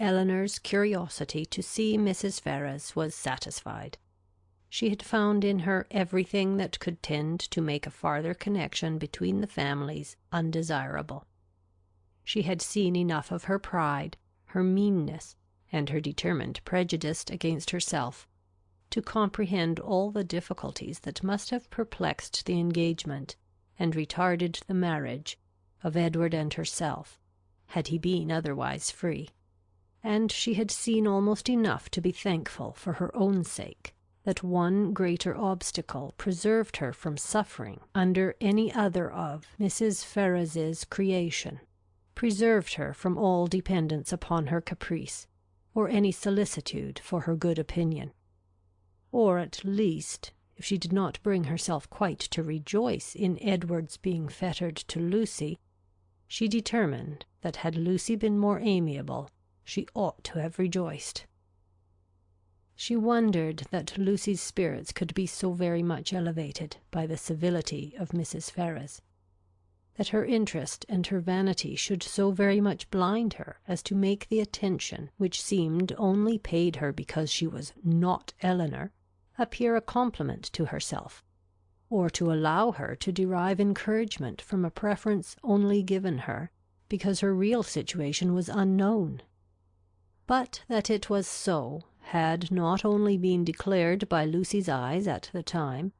Eleanor's curiosity to see Mrs. Ferrars was satisfied. She had found in her everything that could tend to make a farther connection between the families undesirable. She had seen enough of her pride, her meanness, and her determined prejudice against herself, to comprehend all the difficulties that must have perplexed the engagement and retarded the marriage of Edward and herself, had he been otherwise free, and she had seen almost enough to be thankful for her own sake that one greater obstacle preserved her from suffering under any other of Mrs. Ferrars's creation, preserved her from all dependence upon her caprice, or any solicitude for her good opinion. Or at least, if she did not bring herself quite to rejoice in Edward's being fettered to Lucy, she determined that had Lucy been more amiable, she ought to have rejoiced. She wondered that Lucy's spirits could be so very much elevated by the civility of Mrs. Ferrars, that her interest and her vanity should so very much blind her as to make the attention which seemed only paid her because she was not Eleanor appear a compliment to herself, or to allow her to derive encouragement from a preference only given her because her real situation was unknown. But that it was so had not only been declared by Lucy's eyes at the time,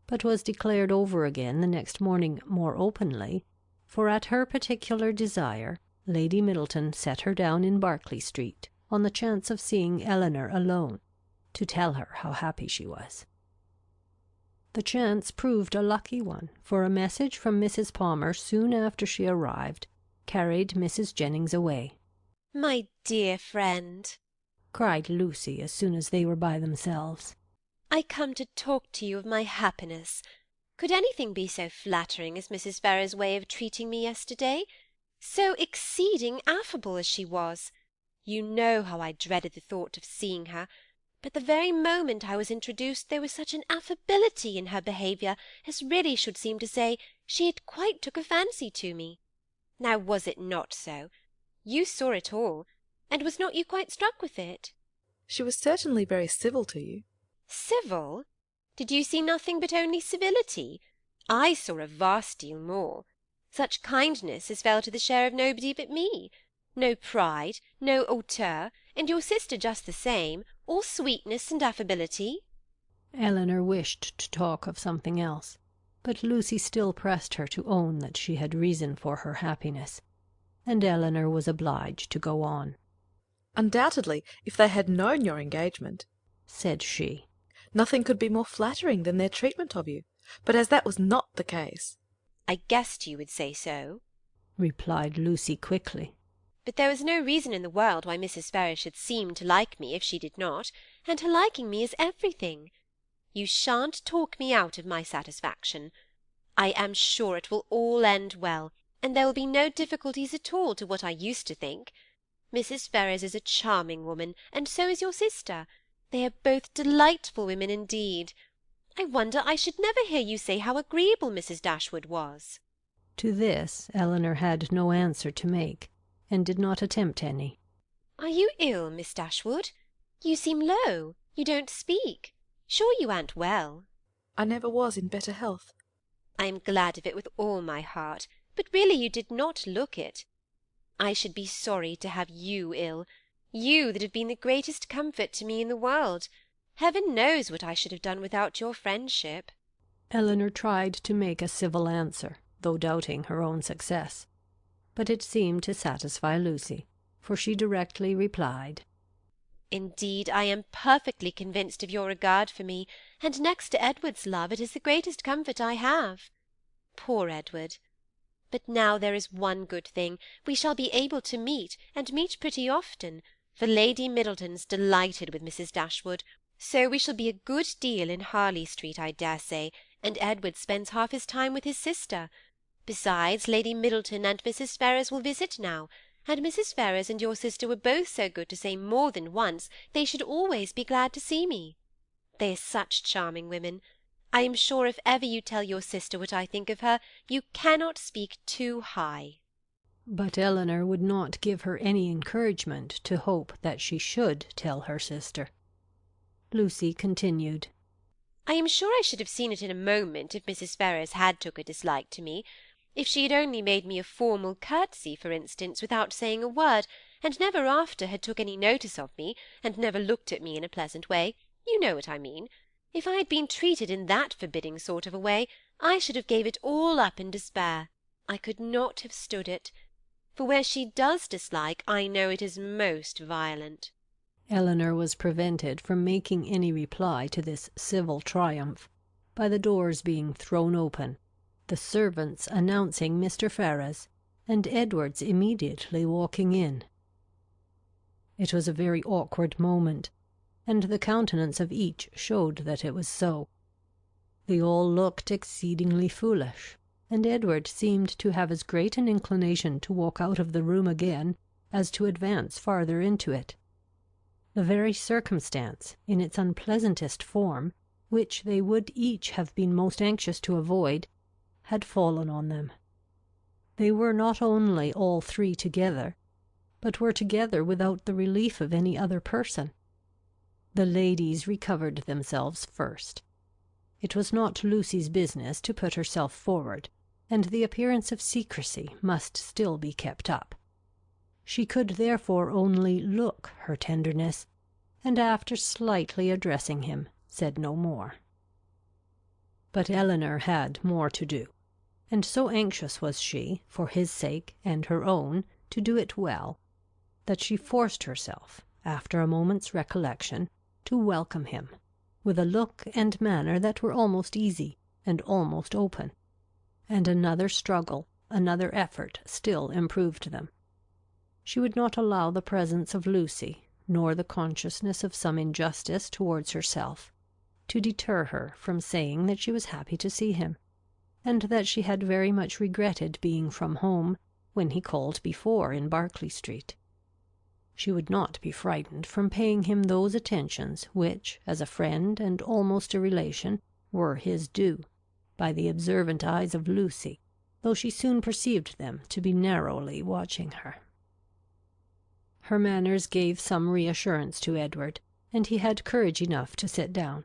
but was declared over again the next morning more openly, for at her particular desire Lady Middleton set her down in Berkeley Street on the chance of seeing Eleanor alone, to tell her how happy she was. The chance proved a lucky one, for a message from Mrs. Palmer soon after she arrived carried Mrs. Jennings away. "My dear friend," cried Lucy as soon as they were by themselves, "I come to talk to you of my happiness. Could anything be so flattering as Mrs. Ferrars's way of treating me yesterday? So exceeding affable as she was! You know how I dreaded the thought of seeing her, but the very moment I was introduced there was such an affability in her behaviour as really should seem to say she had quite took a fancy to me. Now was it not so? You saw it all, and was not you quite struck with it?" She was certainly very civil to you. "Civil? Did you see nothing but only civility? I saw a vast deal more. Such kindness as fell to the share of nobody but me. No pride, no hauteur, and your sister just the same, all sweetness and affability." Eleanor wished to talk of something else, but Lucy still pressed her to own that she had reason for her happiness, and Eleanor was obliged to go on. "Undoubtedly, if they had known your engagement," said she, "nothing could be more flattering than their treatment of you. But as that was not the case—" "I guessed you would say so," replied Lucy quickly. "But there was no reason in the world why Mrs. Ferrars should seem to like me if she did not, and her liking me is everything. You shan't talk me out of my satisfaction. I am sure it will all end well, and there will be no difficulties at all to what I used to think. Mrs. Ferrars is a charming woman, and so is your sister. They are both delightful women indeed. I wonder I should never hear you say how agreeable Mrs. Dashwood was." To this Eleanor had no answer to make, and did not attempt any. "Are you ill, Miss Dashwood? You seem low. You don't speak. Sure you aren't well?" "I never was in better health." "I am glad of it with all my heart, but really you did not look it. I should be sorry to have you ill, you that have been the greatest comfort to me in the world. Heaven knows what I should have done without your friendship." Eleanor tried to make a civil answer, though doubting her own success, but it seemed to satisfy Lucy, for she directly replied, "Indeed, I am perfectly convinced of your regard for me, and next to Edward's love it is the greatest comfort I have. Poor Edward! But now there is one good thing, we shall be able to meet, and meet pretty often, for Lady Middleton's delighted with Mrs. Dashwood, so we shall be a good deal in Harley Street, I dare say, and Edward spends half his time with his sister. Besides, Lady Middleton and Mrs. Ferrars will visit now, and Mrs. Ferrars and your sister were both so good to say more than once they should always be glad to see me. They are such charming women. I am sure if ever you tell your sister what I think of her, you cannot speak too high." But Eleanor would not give her any encouragement to hope that she should tell her sister. Lucy continued. I am sure I should have seen it in a moment if Mrs. Ferrars had took a dislike to me. If she had only made me a formal curtsy, for instance, without saying a word, and never after had took any notice of me, and never looked at me in a pleasant way, you know what I mean. If I had been treated in that forbidding sort of a way, I should have gave it all up in despair. I could not have stood it. For where she does dislike, I know it is most violent. Eleanor was prevented from making any reply to this civil triumph by the doors being thrown open, the servants announcing Mr. Ferrars, and Edward's immediately walking in. It was a very awkward moment, and the countenance of each showed that it was so. They all looked exceedingly foolish, and Edward seemed to have as great an inclination to walk out of the room again as to advance farther into it. The very circumstance, in its unpleasantest form, which they would each have been most anxious to avoid, had fallen on them. They were not only all three together, but were together without the relief of any other person. The ladies recovered themselves first. It was not Lucy's business to put herself forward, and the appearance of secrecy must still be kept up. She could therefore only look her tenderness, and after slightly addressing him, said no more. But Eleanor had more to do, and so anxious was she, for his sake and her own, to do it well, that she forced herself, after a moment's recollection, to welcome him, with a look and manner that were almost easy and almost open, and another struggle, another effort still improved them. She would not allow the presence of Lucy, nor the consciousness of some injustice towards herself, to deter her from saying that she was happy to see him, and that she had very much regretted being from home when he called before in Berkeley Street. She would not be frightened from paying him those attentions which, as a friend and almost a relation, were his due, by the observant eyes of Lucy, though she soon perceived them to be narrowly watching her. Her manners gave some reassurance to Edward, and he had courage enough to sit down.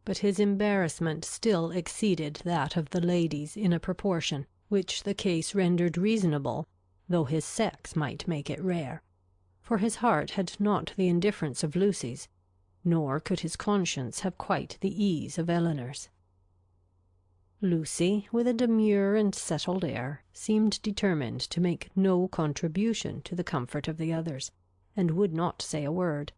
But his embarrassment still exceeded that of the ladies in a proportion which the case rendered reasonable, though his sex might make it rare, for his heart had not the indifference of Lucy's, nor could his conscience have quite the ease of Eleanor's. Lucy, with a demure and settled air, seemed determined to make no contribution to the comfort of the others, and would not say a word,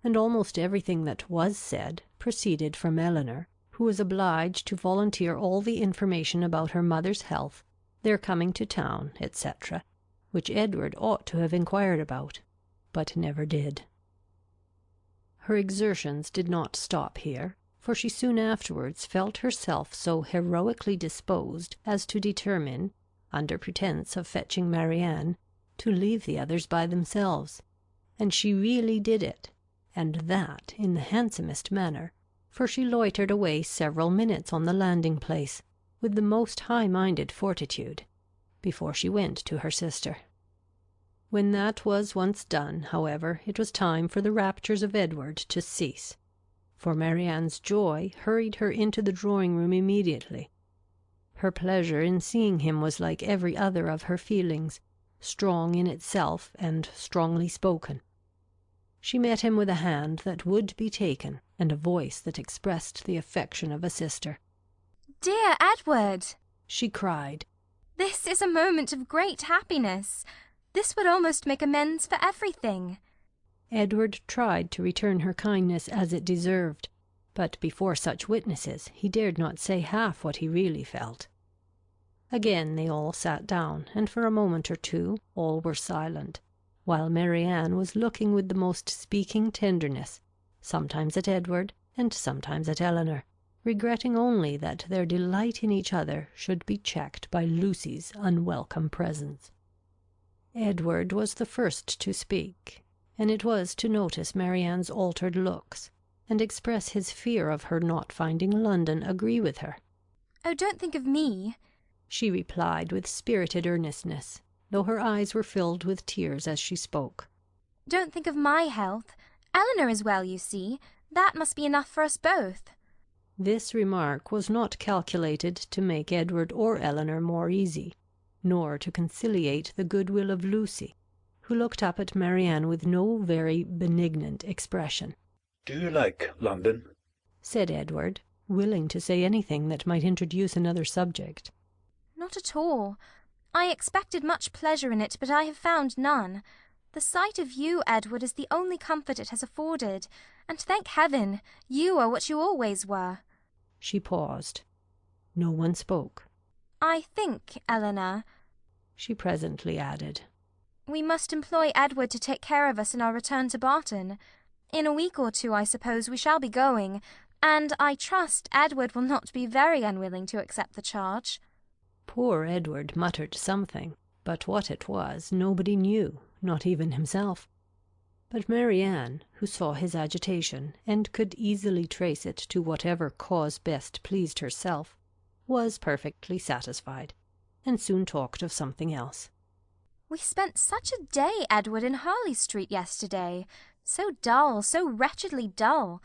and almost everything that was said proceeded from Eleanor, who was obliged to volunteer all the information about her mother's health, their coming to town, etc., which Edward ought to have inquired about, but never did. Her exertions did not stop here, for she soon afterwards felt herself so heroically disposed as to determine, under pretence of fetching Marianne, to leave the others by themselves, and she really did it, and that in the handsomest manner, for she loitered away several minutes on the landing-place, with the most high-minded fortitude, before she went to her sister. When that was once done, however, it was time for the raptures of Edward to cease, for Marianne's joy hurried her into the drawing-room immediately. Her pleasure in seeing him was like every other of her feelings, strong in itself and strongly spoken. She met him with a hand that would be taken, and a voice that expressed the affection of a sister. "Dear Edward," she cried, "this is a moment of great happiness. This would almost make amends for everything." Edward tried to return her kindness as it deserved, but before such witnesses he dared not say half what he really felt. Again they all sat down, and for a moment or two all were silent, while Marianne was looking with the most speaking tenderness, sometimes at Edward and sometimes at Eleanor, regretting only that their delight in each other should be checked by Lucy's unwelcome presence. Edward was the first to speak, and it was to notice Marianne's altered looks, and express his fear of her not finding London agree with her. "Oh, don't think of me," she replied with spirited earnestness, though her eyes were filled with tears as she spoke. Don't think of my health. Eleanor is well, you see. That must be enough for us both. This remark was not calculated to make Edward or Eleanor more easy, nor to conciliate the goodwill of Lucy, who looked up at Marianne with no very benignant expression. "Do you like London?" said Edward, willing to say anything that might introduce another subject. Not at all. I expected much pleasure in it, but I have found none. The sight of you, Edward, is the only comfort it has afforded, and thank heaven, you are what you always were. She paused. No one spoke. I think, Eleanor, she presently added, we must employ Edward to take care of us in our return to Barton. In a week or two, I suppose, we shall be going, and I trust Edward will not be very unwilling to accept the charge. Poor Edward muttered something, but what it was nobody knew, not even himself. But Marianne, who saw his agitation, and could easily trace it to whatever cause best pleased herself, was perfectly satisfied, and soon talked of something else. We spent such a day, Edward, in Harley Street yesterday. So dull, so wretchedly dull.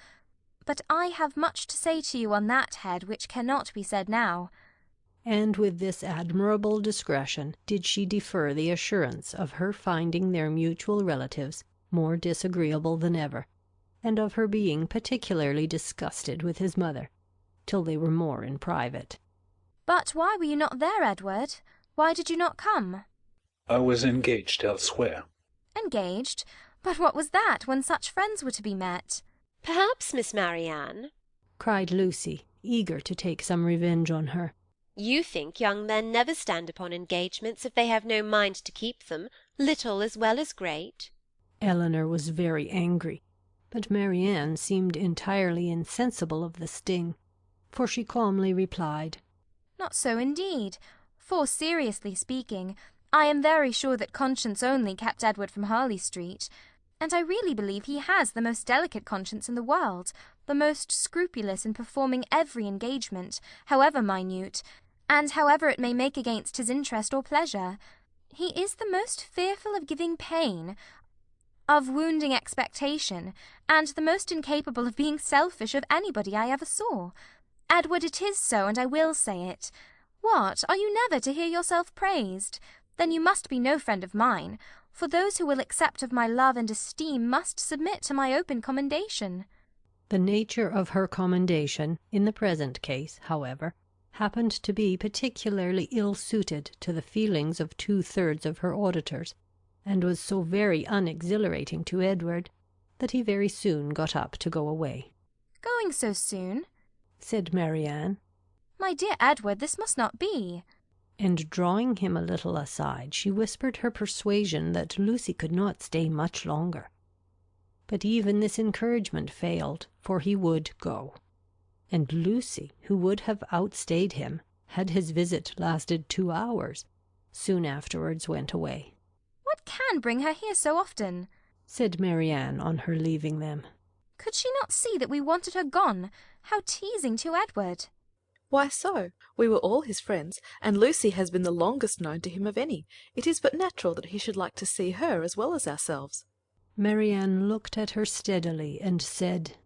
But I have much to say to you on that head which cannot be said now. And with this admirable discretion did she defer the assurance of her finding their mutual relatives more disagreeable than ever, and of her being particularly disgusted with his mother, till they were more in private. But why were you not there, Edward? Why did you not come? "I was engaged elsewhere." Engaged? But what was that, when such friends were to be met? Perhaps, Miss Marianne, cried Lucy, eager to take some revenge on her, you think young men never stand upon engagements if they have no mind to keep them, little as well as great. Eleanor was very angry, but Marianne seemed entirely insensible of the sting, for she calmly replied, Not so indeed, for, seriously speaking, I am very sure that conscience only kept Edward from Harley Street, and I really believe he has the most delicate conscience in the world, the most scrupulous in performing every engagement, however minute, and however it may make against his interest or pleasure. He is the most fearful of giving pain, of wounding expectation, and the most incapable of being selfish of anybody I ever saw. Edward, it is so, and I will say it. What, are you never to hear yourself praised? Then you must be no friend of mine, for those who will accept of my love and esteem must submit to my open commendation. The nature of her commendation, in the present case, however, happened to be particularly ill-suited to the feelings of 2/3 of her auditors, and was so very unexhilarating to Edward, that he very soon got up to go away. Going so soon? Said Marianne. My dear Edward, this must not be. And drawing him a little aside, she whispered her persuasion that Lucy could not stay much longer. But even this encouragement failed, for he would go. And Lucy, who would have outstayed him, had his visit lasted 2 hours, soon afterwards went away. What can bring her here so often? Said Marianne on her leaving them. Could she not see that we wanted her gone? How teasing to Edward! Why so? We were all his friends, and Lucy has been the longest known to him of any. It is but natural that he should like to see her as well as ourselves. Marianne looked at her steadily and said,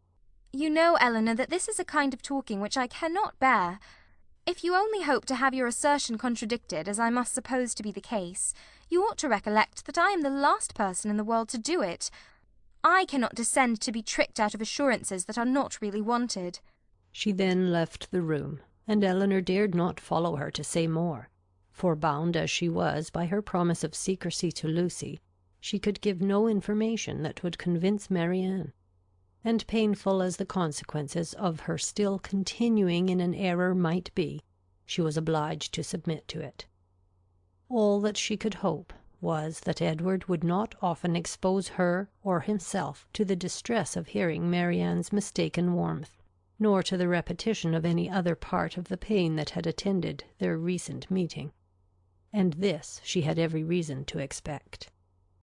You know, Eleanor, that this is a kind of talking which I cannot bear. If you only hope to have your assertion contradicted, as I must suppose to be the case, you ought to recollect that I am the last person in the world to do it. I cannot descend to be tricked out of assurances that are not really wanted. She then left the room, and Eleanor dared not follow her to say more, for bound as she was by her promise of secrecy to Lucy, she could give no information that would convince Marianne, and painful as the consequences of her still continuing in an error might be, she was obliged to submit to it. All that she could hope was that Edward would not often expose her or himself to the distress of hearing Marianne's mistaken warmth, nor to the repetition of any other part of the pain that had attended their recent meeting. And this she had every reason to expect.